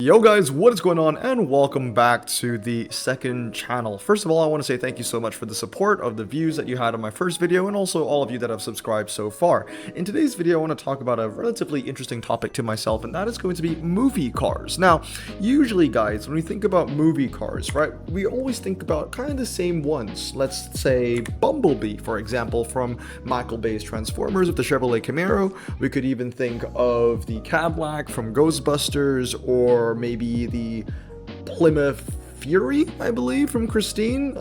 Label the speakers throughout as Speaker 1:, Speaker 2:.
Speaker 1: Yo guys, what is going on, and welcome back to the second channel. First of all, I want to say thank you so much for the support of the views that you had on my first video, and also all of you that have subscribed so far. In today's video, I want to talk about a relatively interesting topic to myself, and that is going to be movie cars. Now, usually guys, when we think about movie cars, right, we always think about kind of the same ones. Let's say Bumblebee, for example, from Michael Bay's Transformers with the Chevrolet Camaro. We could even think of the Cadillac from Ghostbusters, or maybe the Plymouth Fury, I believe, from Christine.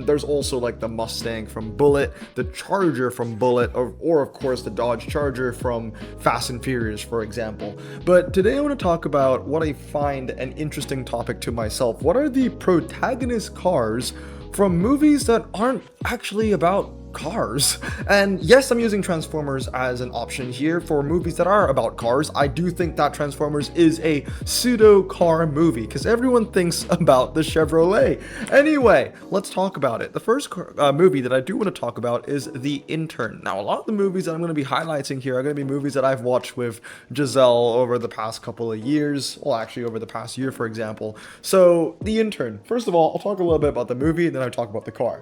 Speaker 1: There's also like the Mustang from Bullet, the Charger from Bullet, or of course the Dodge Charger from Fast and Furious, for example. But today I want to talk about what I find an interesting topic to myself. What are the protagonist cars from movies that aren't actually about cars? And yes, I'm using Transformers as an option here for movies that are about cars. I do think that Transformers is a pseudo car movie because everyone thinks about the Chevrolet. Anyway, let's talk about it. The first movie that I do want to talk about is The Intern. Now, a lot of the movies that I'm going to be highlighting here are going to be movies that I've watched with Giselle over the past couple of years. Well, actually over the past year, for example. So, The Intern. First of all, I'll talk a little bit about the movie, and then I'll talk about the car.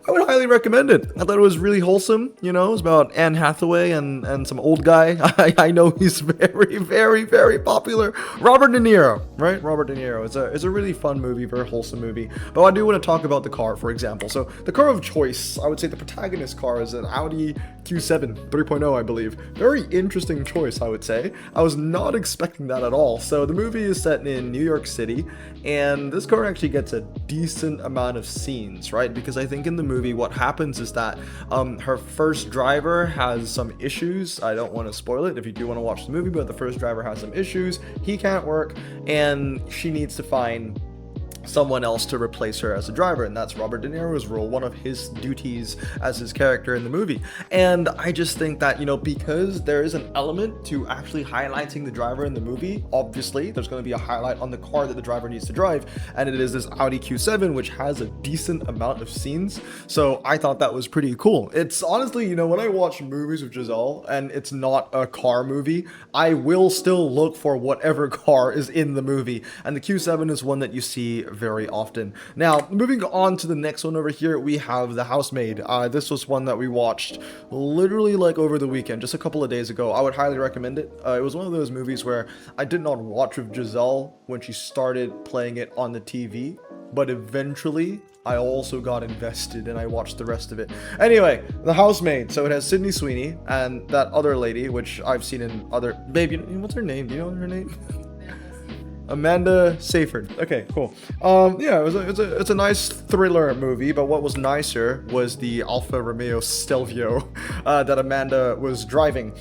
Speaker 1: I would highly recommend it. I thought it was really wholesome. You know, it's about Anne Hathaway and some old guy. I know he's very popular. Robert De Niro, right? Robert De Niro. It's a really fun movie, very wholesome movie. But I do want to talk about the car, for example. So the car of choice, I would say the protagonist car is an Audi Q7 3.0, I believe. Very interesting choice, I would say. I was not expecting that at all. So the movie is set in New York City, and this car actually gets a decent amount of scenes, right? Because I think in the movie, what happens is that her first driver has some issues. I don't want to spoil it if you do want to watch the movie, but the first driver has some issues. He can't work, and she needs to find someone else to replace her as a driver, and that's Robert De Niro's role, one of his duties as his character in the movie. And I just think that, you know, because there is an element to actually highlighting the driver in the movie, obviously there's going to be a highlight on the car that the driver needs to drive, and it is this Audi Q7, which has a decent amount of scenes. So I thought that was pretty cool. It's honestly, you know, when I watch movies with Giselle and it's not a car movie, I will still look for whatever car is in the movie, and the Q7 is one that you see very often. Now, moving on to the next one over here, we have The Housemaid. This was one that we watched literally like over the weekend, just a couple of days ago. I would highly recommend it. It was one of those movies where I did not watch with Giselle when she started playing it on the TV, but eventually I also got invested and I watched the rest of it. Anyway, The Housemaid. So it has Sydney Sweeney and that other lady, which I've seen in other... Babe, what's her name? Do you know her name? Amanda Seyfried. Okay, cool. Yeah, it's a nice thriller movie, but what was nicer was the Alfa Romeo Stelvio that Amanda was driving.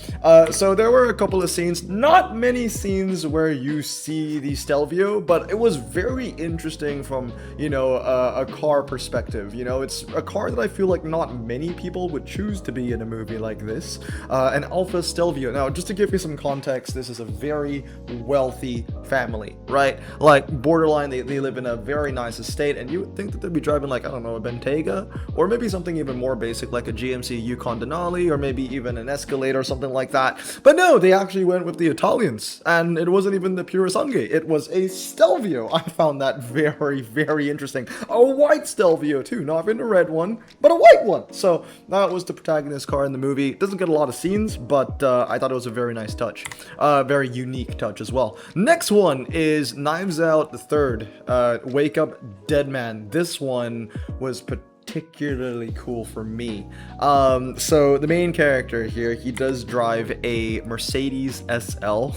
Speaker 1: So there were a couple of scenes, not many scenes where you see the Stelvio, but it was very interesting from, you know, a car perspective. You know, it's a car that I feel like not many people would choose to be in a movie like this. An Alfa Stelvio. Now, just to give you some context, this is a very wealthy family, right? Like borderline, they live in a very nice estate, and you would think that they'd be driving like, I don't know, a Bentayga, or maybe something even more basic like a GMC Yukon Denali, or maybe even an Escalade or something like that. But no, they actually went with the Italians, and it wasn't even the Purosangue, it was a Stelvio. I found that very interesting. A white Stelvio too, not even a red one, but a white one. So that was the protagonist car in the movie. It doesn't get a lot of scenes, but I thought it was a very nice touch, very unique touch as well. Next one is Knives Out the Third, Wake Up Dead Man. This one was particularly cool for me. So the main character here, he does drive a Mercedes SL.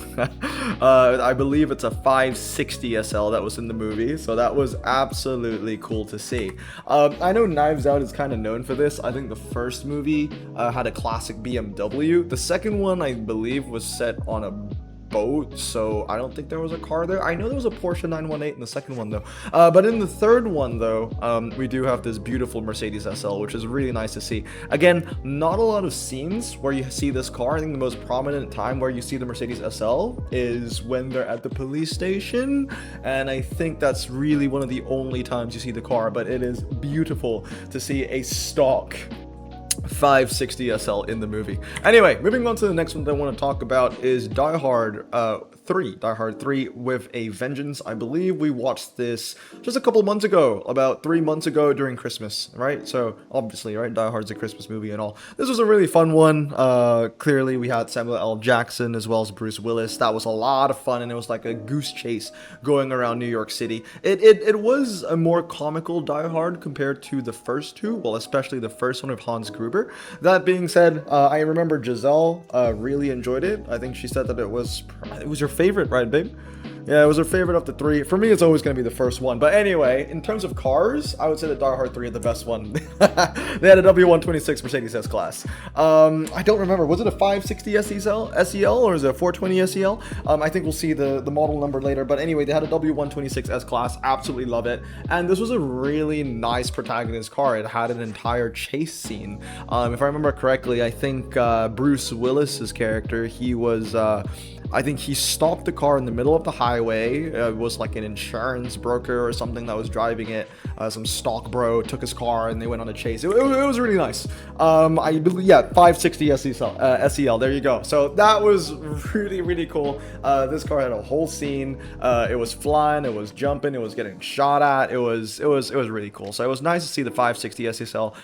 Speaker 1: I believe it's a 560 SL that was in the movie, so that was absolutely cool to see. I know Knives Out is kind of known for this. I think the first movie had a classic BMW. The second one, I believe, was set on a boat, so I don't think there was a car there. I know there was a Porsche 918 in the second one though, but in the third one though, we do have this beautiful Mercedes SL, which is really nice to see. Again, not a lot of scenes where you see this car. I think the most prominent time where you see the Mercedes SL is when they're at the police station, and I think that's really one of the only times you see the car, but it is beautiful to see a stock 560 SL in the movie. Anyway, moving on to the next one that I want to talk about is Die Hard 3, Die Hard 3 with a Vengeance. I believe we watched this just a couple months ago, about 3 months ago during Christmas, right? So obviously, right, Die Hard's a Christmas movie and all. This was a really fun one. Clearly we had Samuel L. Jackson as well as Bruce Willis. That was a lot of fun, and it was like a goose chase going around New York City. It was a more comical Die Hard compared to the first two, well, especially the first one with Hans Gruber. That being said, I remember Giselle really enjoyed it. I think she said that it was your favorite, right, babe? Yeah, it was her favorite of the 3. For me, it's always going to be the first one. But anyway, in terms of cars, I would say that Die Hard 3 is the best one. They had a W126 Mercedes S-Class. I don't remember. Was it a 560 SEL or is it a 420 SEL? I think we'll see the model number later. But anyway, they had a W126 S-Class. Absolutely love it. And this was a really nice protagonist car. It had an entire chase scene. If I remember correctly, I think Bruce Willis's character, he was... I think he stopped the car in the middle of the highway. It was like an insurance broker or something that was driving it. Some stock bro took his car and they went on a chase. It was really nice. I believe, yeah, 560 SEL. There you go. So that was really, really cool. This car had a whole scene. It was flying. It was jumping. It was getting shot at. It was really cool. So it was nice to see the 560 SEL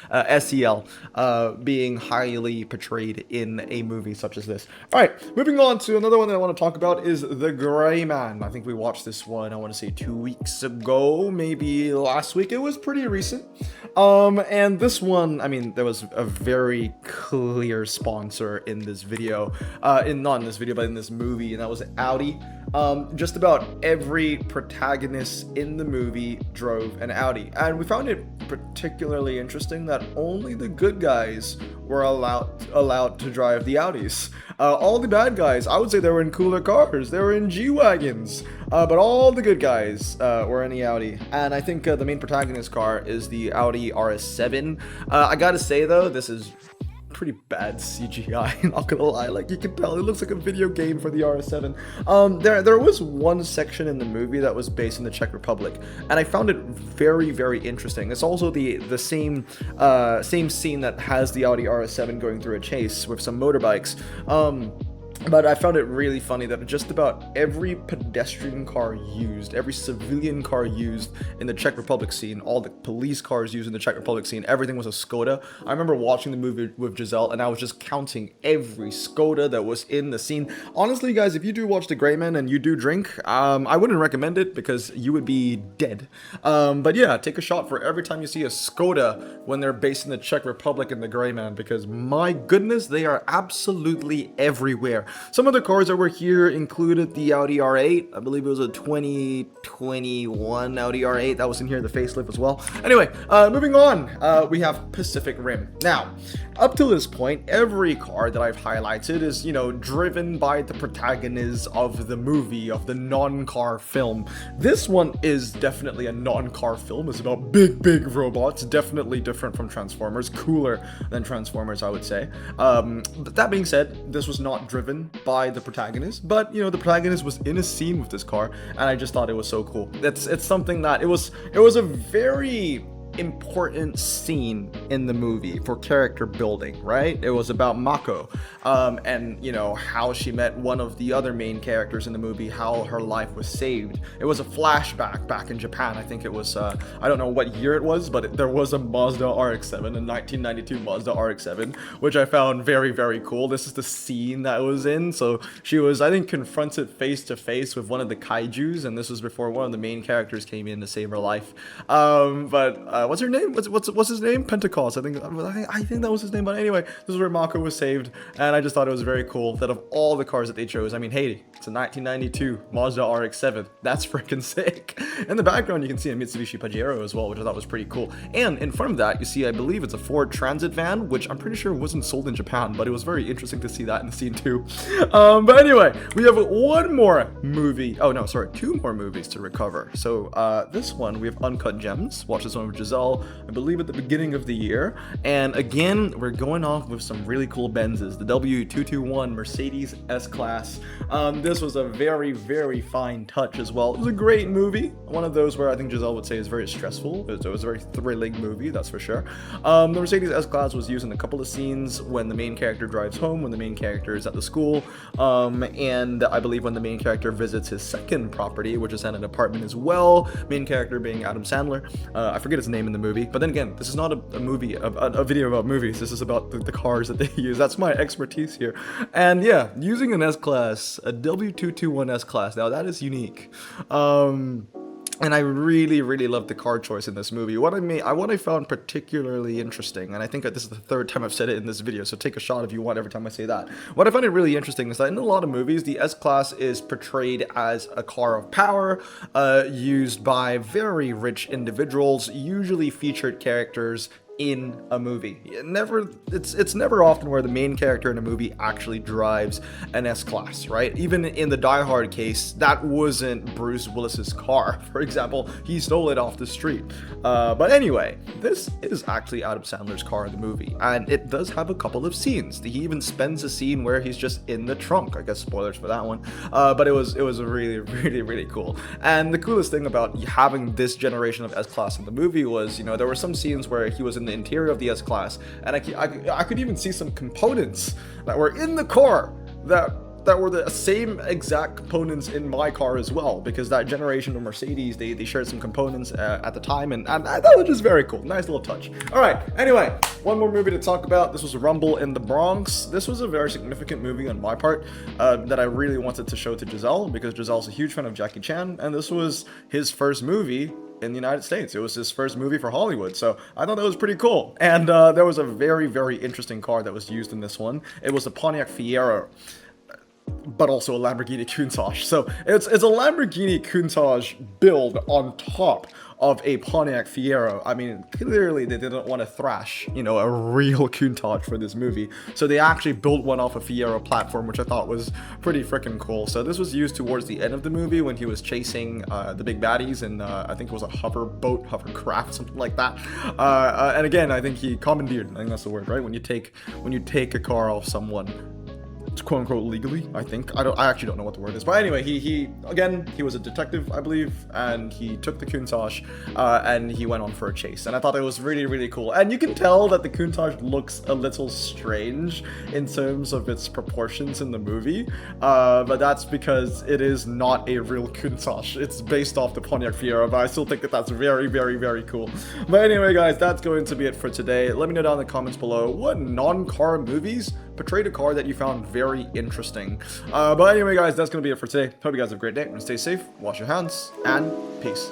Speaker 1: being highly portrayed in a movie such as this. All right, moving on to another one that I want to talk about is The Gray Man. I think we watched this one, I want to say 2 weeks ago, maybe last week. It was pretty recent. And this one, I mean, there was a very clear sponsor in this video, not in this video, but in this movie, and that was Audi. Just about every protagonist in the movie drove an Audi, and we found it particularly interesting that only the good guys were allowed to drive the Audis. All the bad guys, I would say they were in cooler cars, they were in G-Wagons, but all the good guys were in the Audi. And I think the main protagonist car is the Audi RS7. I gotta say though, this is pretty bad CGI, not gonna lie. Like, you can tell it looks like a video game for the RS7. There was one section in the movie that was based in the Czech Republic, and I found it very, very interesting. It's also the same scene that has the Audi RS7 going through a chase with some motorbikes. But I found it really funny that just about every pedestrian car used, every civilian car used in the Czech Republic scene, all the police cars used in the Czech Republic scene, everything was a Skoda. I remember watching the movie with Giselle and I was just counting every Skoda that was in the scene. Honestly, guys, if you do watch The Gray Man and you do drink, I wouldn't recommend it because you would be dead. But yeah, take a shot for every time you see a Skoda when they're based in the Czech Republic in The Gray Man, because my goodness, they are absolutely everywhere. Some of the cars that were here included the Audi R8. I believe it was a 2021 Audi R8 that was in here, the facelift as well. Anyway, moving on, we have Pacific Rim. Now, up to this point, every car that I've highlighted is, you know, driven by the protagonists of the movie, of the non-car film. This one is definitely a non-car film. It's about big robots, definitely different from Transformers, cooler than Transformers, I would say. But that being said, this was not driven by the protagonist, but you know, the protagonist was in a scene with this car, and I just thought it was so cool. It's something that it was a very important scene in the movie for character building, right? It was about Mako, and you know, how she met one of the other main characters in the movie, how her life was saved. It was a flashback back in Japan. I think it was, I don't know what year it was, but there was a Mazda RX-7, a 1992 Mazda RX-7, which I found very, very cool. This is the scene that was in. So she was, I think, confronted face to face with one of the kaijus, and this was before one of the main characters came in to save her life. What's her name? What's his name? Pentecost. I think that was his name. But anyway, this is where Mako was saved, and I just thought it was very cool that of all the cars that they chose, I mean, hey, it's a 1992 Mazda RX-7. That's freaking sick. In the background, you can see a Mitsubishi Pajero as well, which I thought was pretty cool. And in front of that, you see, I believe it's a Ford Transit van, which I'm pretty sure wasn't sold in Japan, but it was very interesting to see that in the scene too. But anyway, we have one more movie. Oh no, sorry, two more movies to recover. So this one, we have Uncut Gems. Watch this one with Giselle. Giselle, I believe at the beginning of the year. And again, we're going off with some really cool Benzes. The W221 Mercedes S-Class. This was a very, very fine touch as well. It was a great movie. One of those where I think Giselle would say is very stressful. It was a very thrilling movie, that's for sure. The Mercedes S-Class was used in a couple of scenes when the main character drives home, when the main character is at the school, and I believe when the main character visits his second property, which is an apartment as well, main character being Adam Sandler. I forget his name in the movie, but then again, this is not a movie, a video about movies. This is about the cars that they use. That's my expertise here. And yeah, using an S-Class, a W221 S-Class, now that is unique. And I really, really loved the car choice in this movie. What I found particularly interesting, and I think that this is the third time I've said it in this video, so take a shot if you want every time I say that. What I find it really interesting is that in a lot of movies, the S-Class is portrayed as a car of power, used by very rich individuals, usually featured characters in a movie. It's never often where the main character in a movie actually drives an S-Class, right? Even in the Die Hard case, that wasn't Bruce Willis's car, for example. He stole it off the street. But anyway, this is actually Adam Sandler's car in the movie, and it does have a couple of scenes. He even spends a scene where he's just in the trunk. I guess spoilers for that one. But it was really, really, really cool. And the coolest thing about having this generation of S-Class in the movie was, there were some scenes where he was in the interior of the S-Class, and I could even see some components that were in the car that were the same exact components in my car as well, because that generation of Mercedes, they shared some components at the time, and that was just very cool. Nice little touch. All right, anyway, one more movie to talk about. This was Rumble in the Bronx. This was a very significant movie on my part that I really wanted to show to Giselle, because Giselle's a huge fan of Jackie Chan, and this was his first movie in the United States. It was his first movie for Hollywood, so I thought that was pretty cool. And there was a very, very interesting car that was used in this one. It was a Pontiac Fiero, but also a Lamborghini Countach. So it's a Lamborghini Countach build on top of a Pontiac Fiero. I mean, clearly they didn't want to thrash, a real Countach for this movie. So they actually built one off a Fiero platform, which I thought was pretty freaking cool. So this was used towards the end of the movie when he was chasing the big baddies, and I think it was a hovercraft, something like that. And again, I think he commandeered, I think that's the word, right? When you take a car off someone, quote unquote legally, I think. I actually don't know what the word is, but anyway, he was a detective, I believe, and he took the Countach and he went on for a chase, and I thought it was really, really cool. And you can tell that the Countach looks a little strange in terms of its proportions in the movie, but that's because it is not a real Countach. It's based off the Pontiac Fiero, but I still think that that's very, very, very cool. But anyway, guys, that's going to be it for today. Let me know down in the comments below what non-car movies portrayed a car that you found very interesting. But anyway, guys, that's going to be it for today. Hope you guys have a great day. Stay safe, wash your hands, and peace.